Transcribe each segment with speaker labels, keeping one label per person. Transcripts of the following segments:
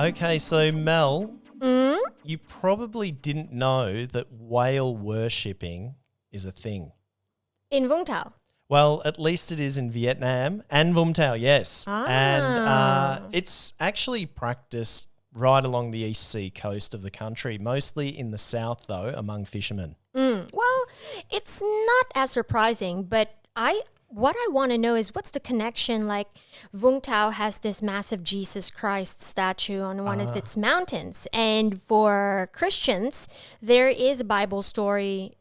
Speaker 1: Okay, so Mel,
Speaker 2: Mm?
Speaker 1: you probably didn't know that whale worshipping is a thing.
Speaker 2: In Vũng Tàu.
Speaker 1: Well, at least it is in Vietnam and Vũng Tàu, yes. And it's actually practiced right along the East Sea coast of the country, mostly in the south, though, among fishermen.
Speaker 2: Well, it's not as surprising, but what I want to know is what's the connection? Like, Vũng Tàu has this massive Jesus Christ statue on one of its mountains. And for Christians, there is a Bible story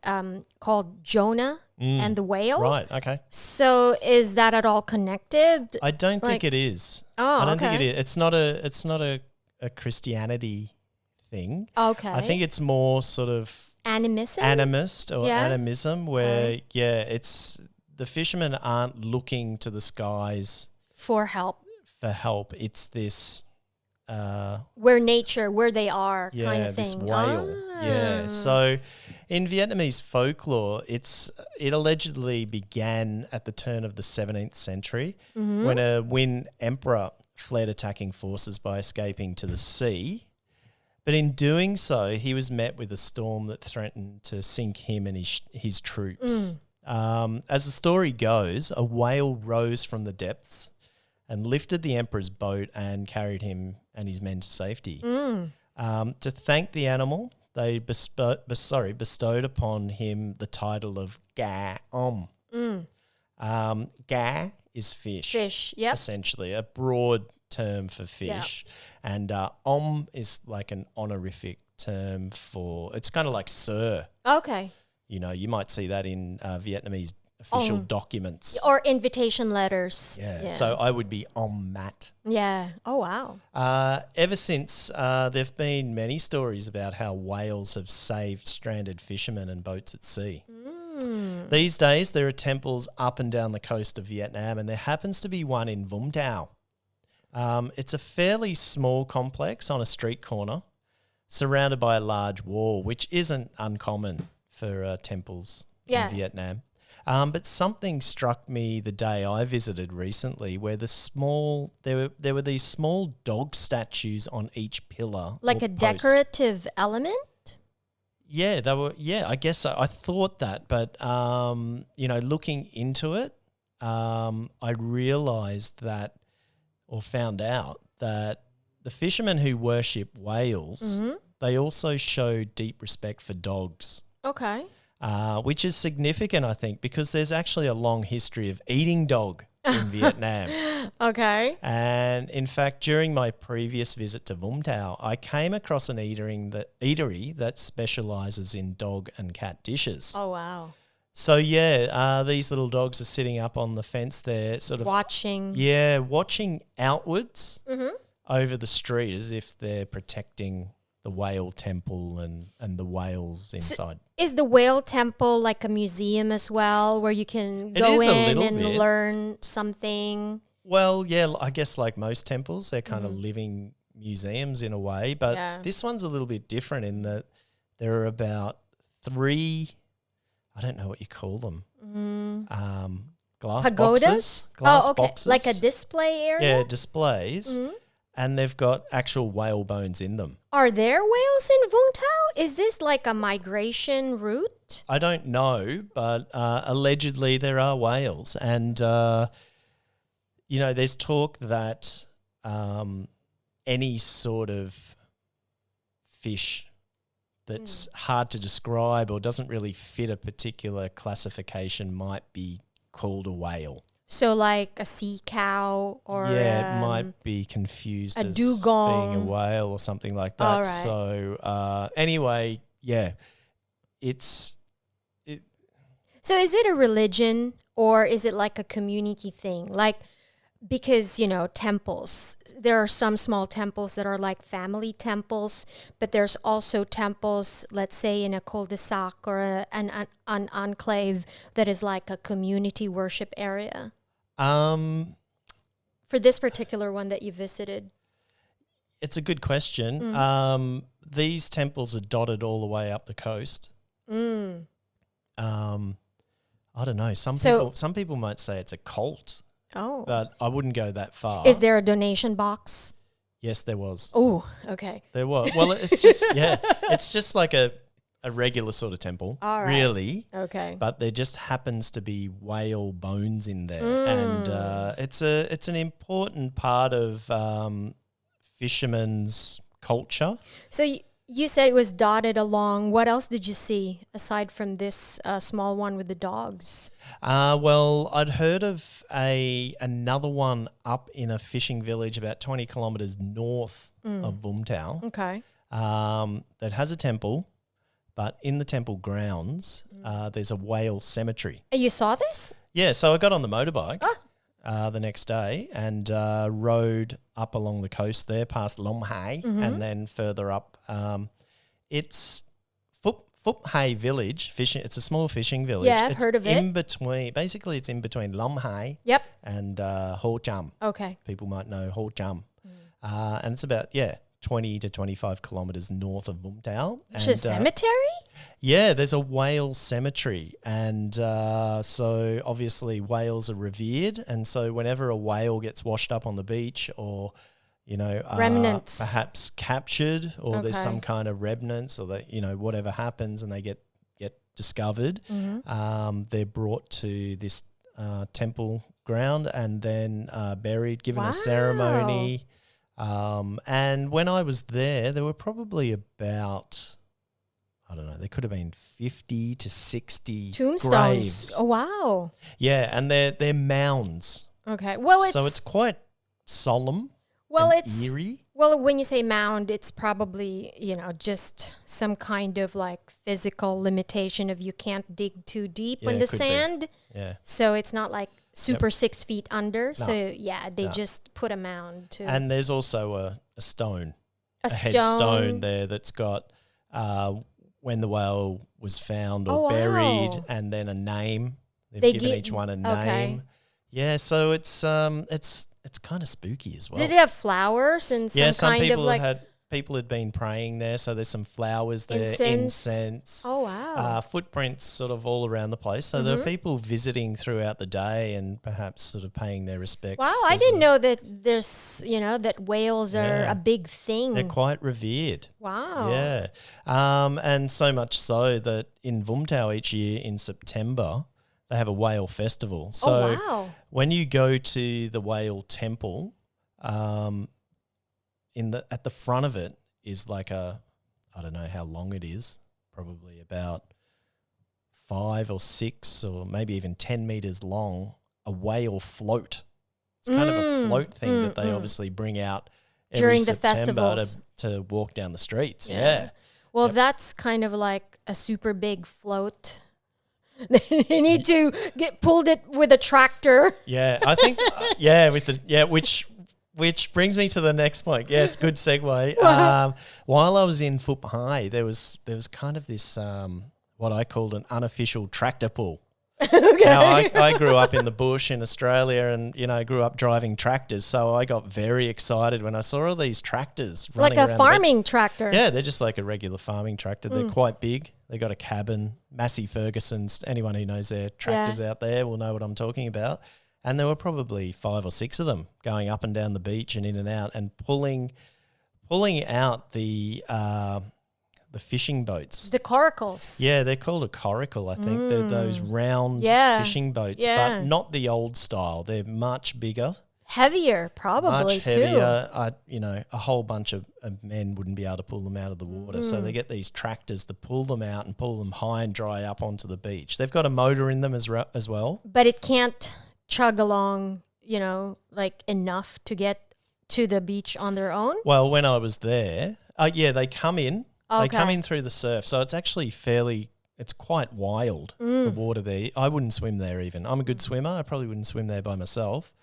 Speaker 2: called Jonah and the whale.
Speaker 1: Right, okay.
Speaker 2: So is that at all connected?
Speaker 1: I don't think it is.
Speaker 2: Oh,
Speaker 1: I don't think
Speaker 2: okay.
Speaker 1: it is. It's not a Christianity thing.
Speaker 2: Okay.
Speaker 1: I think it's more sort of
Speaker 2: Animism?
Speaker 1: animist or
Speaker 2: Yeah.
Speaker 1: animism where, it's the fishermen aren't looking to the skies
Speaker 2: For help.
Speaker 1: for help. It's this,
Speaker 2: Where they are kind of thing.
Speaker 1: this whale. Yeah. So in Vietnamese folklore, it allegedly began at the turn of the 17th century when a Nguyen emperor fled attacking forces by escaping to the sea. But in doing so, he was met with a storm that threatened to sink him and his troops. As the story goes, a whale rose from the depths and lifted the emperor's boat and carried him and his men to safety. To thank the animal, they bestowed upon him the title of Ga Om. Ga is fish.
Speaker 2: Fish, yep.
Speaker 1: Essentially, a broad term for fish. And Om is like an honorific term for, it's kind of like sir.
Speaker 2: Okay.
Speaker 1: You know, you might see that in Vietnamese official documents.
Speaker 2: Or invitation letters.
Speaker 1: Yeah, so I would be Om Mat.
Speaker 2: Yeah. Oh, wow.
Speaker 1: Ever since, there have been many stories about how whales have saved stranded fishermen and boats at sea. These days, there are temples up and down the coast of Vietnam, and there happens to be one in Vũng Tàu. It's a fairly small complex on a street corner, surrounded by a large wall, which isn't uncommon for temples in Vietnam. But something struck me the day I visited recently, where there were these small dog statues on each pillar,
Speaker 2: Like
Speaker 1: or
Speaker 2: a
Speaker 1: post.
Speaker 2: decorative element?
Speaker 1: Yeah, they were. Yeah, I guess so. I thought that, but looking into it, I realised that, or found out that the fishermen who worship whales, they also show deep respect for dogs.
Speaker 2: Okay.
Speaker 1: Which is significant, I think, because there's actually a long history of eating dog in Vietnam.
Speaker 2: Okay.
Speaker 1: And in fact, during my previous visit to Vũng Tàu, I came across an eatery that specialises in dog and cat dishes.
Speaker 2: Oh, wow.
Speaker 1: So, these little dogs are sitting up on the fence there, sort of
Speaker 2: Watching.
Speaker 1: Yeah, watching outwards over the street as if they're protecting the whale temple and the whales inside.
Speaker 2: Is the whale temple like a museum as well, where you can go
Speaker 1: is a
Speaker 2: in
Speaker 1: little
Speaker 2: and
Speaker 1: bit.
Speaker 2: learn something?
Speaker 1: Well, yeah, I guess like most temples, they're kind of living museums in a way. But this one's a little bit different in that there are about 3, I don't know what you call them, glass
Speaker 2: Pagodas?
Speaker 1: boxes. Glass
Speaker 2: okay.
Speaker 1: boxes.
Speaker 2: Like a display area?
Speaker 1: Yeah, displays. And they've got actual whale bones in them.
Speaker 2: Are there whales in Vũng Tàu? Is this like a migration route?
Speaker 1: I don't know, but allegedly there are whales. And, there's talk that any sort of fish that's hard to describe or doesn't really fit a particular classification might be called a whale.
Speaker 2: So like a sea cow or
Speaker 1: it might be confused
Speaker 2: a
Speaker 1: as
Speaker 2: dugong.
Speaker 1: being a whale or something like that.
Speaker 2: All right.
Speaker 1: So anyway,
Speaker 2: So is it a religion or is it like a community thing? Like, because, temples, there are some small temples that are like family temples, but there's also temples, let's say in a cul-de-sac or an enclave that is like a community worship area. For this particular one that you visited.
Speaker 1: It's a good question. These temples are dotted all the way up the coast. I don't know. Some people might say it's a cult.
Speaker 2: Oh.
Speaker 1: But I wouldn't go that far.
Speaker 2: Is there a donation box?
Speaker 1: Yes, there was.
Speaker 2: Oh, okay.
Speaker 1: There was. Well, it's just it's just like a regular sort of temple,
Speaker 2: All right.
Speaker 1: really.
Speaker 2: Okay.
Speaker 1: But there just happens to be whale bones in there, and it's an important part of fishermen's culture.
Speaker 2: So you said it was dotted along. What else did you see aside from this small one with the dogs?
Speaker 1: Well, I'd heard of another one up in a fishing village about 20 kilometres north of Vũng Tàu.
Speaker 2: Okay.
Speaker 1: That has a temple, but in the temple grounds, there's a whale cemetery.
Speaker 2: You saw this?
Speaker 1: Yeah, so I got on the motorbike the next day and rode up along the coast there past Phước Hải and then further up. It's Phước Hải village, fishing. It's a small fishing village.
Speaker 2: Yeah, I've heard of it.
Speaker 1: Basically, it's in between Phước Hải
Speaker 2: Yep.
Speaker 1: and Ho Cham.
Speaker 2: Okay.
Speaker 1: People might know Ho Cham. And it's about, 20 to 25 kilometres north of Vũng Tàu.
Speaker 2: It's a cemetery?
Speaker 1: Yeah, there's a whale cemetery. And so obviously whales are revered. And so whenever a whale gets washed up on the beach or,
Speaker 2: remnants,
Speaker 1: perhaps captured or there's
Speaker 2: Okay.
Speaker 1: some kind of remnants or that, whatever happens and they get discovered, they're brought to this temple ground and then buried, given a ceremony. And when I was there were probably about, I don't know, there could have been 50 to 60
Speaker 2: tombstones.
Speaker 1: graves.
Speaker 2: Oh, wow.
Speaker 1: Yeah, and they're mounds.
Speaker 2: Okay. Well,
Speaker 1: it's quite solemn
Speaker 2: well,
Speaker 1: and
Speaker 2: it's
Speaker 1: eerie.
Speaker 2: Well, when you say mound, it's probably, just some kind of like physical limitation of you can't dig too deep in the
Speaker 1: could be.
Speaker 2: sand.
Speaker 1: Yeah.
Speaker 2: So it's not like super 6 feet under.
Speaker 1: No.
Speaker 2: So yeah, they just put a mound to
Speaker 1: And there's also a stone,
Speaker 2: a
Speaker 1: headstone there that's got when the whale was found or
Speaker 2: Oh,
Speaker 1: buried,
Speaker 2: wow.
Speaker 1: and then a name. They've
Speaker 2: They
Speaker 1: given
Speaker 2: gi-
Speaker 1: each one a
Speaker 2: okay.
Speaker 1: name. Yeah, so it's kind of spooky as well.
Speaker 2: Did it have flowers and some
Speaker 1: some
Speaker 2: kind of
Speaker 1: people
Speaker 2: like
Speaker 1: people had been praying there, so there's some flowers there, incense.
Speaker 2: Oh wow.
Speaker 1: Footprints sort of all around the place. So there are people visiting throughout the day and perhaps sort of paying their respects.
Speaker 2: Wow, I didn't know that there's, that whales are
Speaker 1: Yeah.
Speaker 2: a big thing.
Speaker 1: They're quite revered.
Speaker 2: Wow.
Speaker 1: Yeah. And so much so that in Vũng Tàu each year in September, they have a whale festival. So
Speaker 2: oh wow.
Speaker 1: when you go to the whale temple, at the front of it is like I don't know how long it is, probably about 5 or 6 or maybe even 10 meters long, a whale float. It's kind of a float thing that they obviously bring out every
Speaker 2: During the
Speaker 1: September
Speaker 2: festivals.
Speaker 1: to walk down the streets. Yeah.
Speaker 2: Well, that's kind of like a super big float. They need to get pulled it with a tractor.
Speaker 1: Yeah, I think which brings me to the next point. Yes, good segue. While I was in Phước Hải, there was kind of this what I called an unofficial tractor pull. Okay. Now, I grew up in the bush in Australia and, grew up driving tractors. So I got very excited when I saw all these tractors running
Speaker 2: Like a
Speaker 1: around
Speaker 2: farming tractor.
Speaker 1: Yeah, they're just like a regular farming tractor. They're quite big. They got a cabin, Massey Ferguson's. Anyone who knows their tractors out there will know what I'm talking about. And there were probably 5 or 6 of them going up and down the beach and in and out and pulling out the fishing boats.
Speaker 2: The coracles.
Speaker 1: Yeah, they're called a coracle, I think. They're those round fishing boats, but not the old style. They're much bigger.
Speaker 2: Heavier, probably,
Speaker 1: much heavier. A whole bunch of men wouldn't be able to pull them out of the water. So they get these tractors to pull them out and pull them high and dry up onto the beach. They've got a motor in them as well.
Speaker 2: But it can't chug along, like enough to get to the beach on their own?
Speaker 1: Well, when I was there, they come in.
Speaker 2: Okay.
Speaker 1: They come in through the surf. So it's actually it's quite wild, the water there. I wouldn't swim there even. I'm a good swimmer. I probably wouldn't swim there by myself.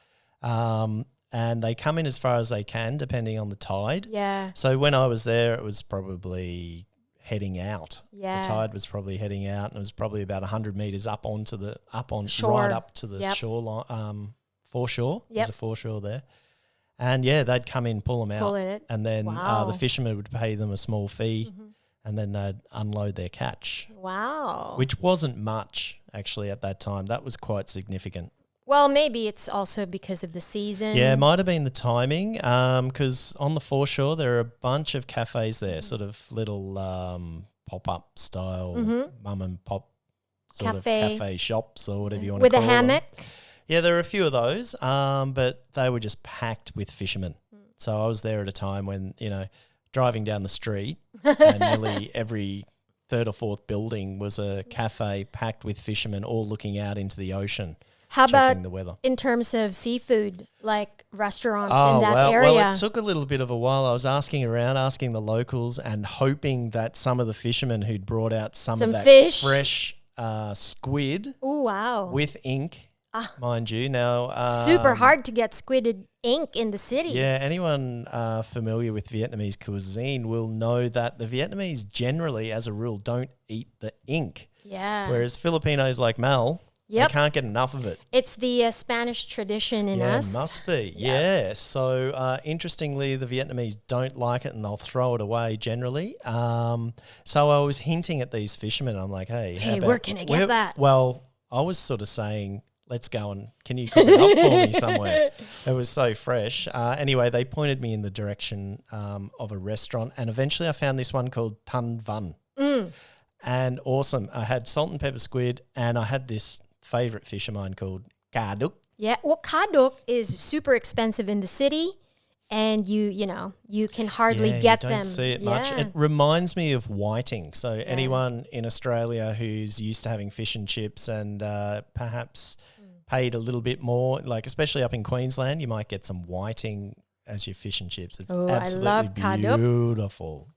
Speaker 1: And they come in as far as they can, depending on the tide.
Speaker 2: Yeah.
Speaker 1: So when I was there, it was probably heading out.
Speaker 2: Yeah.
Speaker 1: The tide was probably heading out, and it was probably about 100 meters
Speaker 2: Shore.
Speaker 1: right up to the shoreline, foreshore.
Speaker 2: Yep.
Speaker 1: There's a foreshore there. And they'd come in, pull them out,
Speaker 2: Pull it.
Speaker 1: and then
Speaker 2: Wow.
Speaker 1: the fishermen would pay them a small fee, and then they'd unload their catch,
Speaker 2: Wow.
Speaker 1: which wasn't much actually at that time. That was quite significant.
Speaker 2: Well, maybe it's also because of the season.
Speaker 1: Yeah, it might have been the timing because on the foreshore there are a bunch of cafes there, sort of little pop-up style mum and pop sort of cafe shops or whatever you want to call them.
Speaker 2: With a hammock?
Speaker 1: Yeah, there are a few of those, but they were just packed with fishermen. So I was there at a time when, driving down the street and nearly every third or fourth building was a cafe packed with fishermen all looking out into the ocean.
Speaker 2: How about
Speaker 1: the weather.
Speaker 2: In terms of seafood, like restaurants in that area?
Speaker 1: Well, it took a little bit of a while. I was asking around, asking the locals and hoping that some of the fishermen who'd brought out some of that
Speaker 2: fish.
Speaker 1: fresh squid with ink, mind you. Now,
Speaker 2: super hard to get squid ink in the city.
Speaker 1: Yeah, anyone familiar with Vietnamese cuisine will know that the Vietnamese generally, as a rule, don't eat the ink.
Speaker 2: Yeah.
Speaker 1: Whereas Filipinos like Mel... Yep. They can't get enough of it.
Speaker 2: It's the Spanish tradition in us.
Speaker 1: Yeah, must be. Yeah. So, interestingly, the Vietnamese don't like it and they'll throw it away generally. So I was hinting at these fishermen. I'm like, hey,
Speaker 2: where can I get that?
Speaker 1: Well, I was sort of saying, let's go and can you cook it up for me somewhere? It was so fresh. Anyway, they pointed me in the direction of a restaurant and eventually I found this one called Tan Van. And awesome. I had salt and pepper squid and I had this favorite fish of mine called kaduk.
Speaker 2: Yeah, well, kaduk is super expensive in the city, and you can hardly get them.
Speaker 1: You don't see it much. It reminds me of whiting. So anyone in Australia who's used to having fish and chips and perhaps paid a little bit more, like especially up in Queensland, you might get some whiting as your fish and chips. It's absolutely
Speaker 2: I love kaduk.
Speaker 1: Beautiful.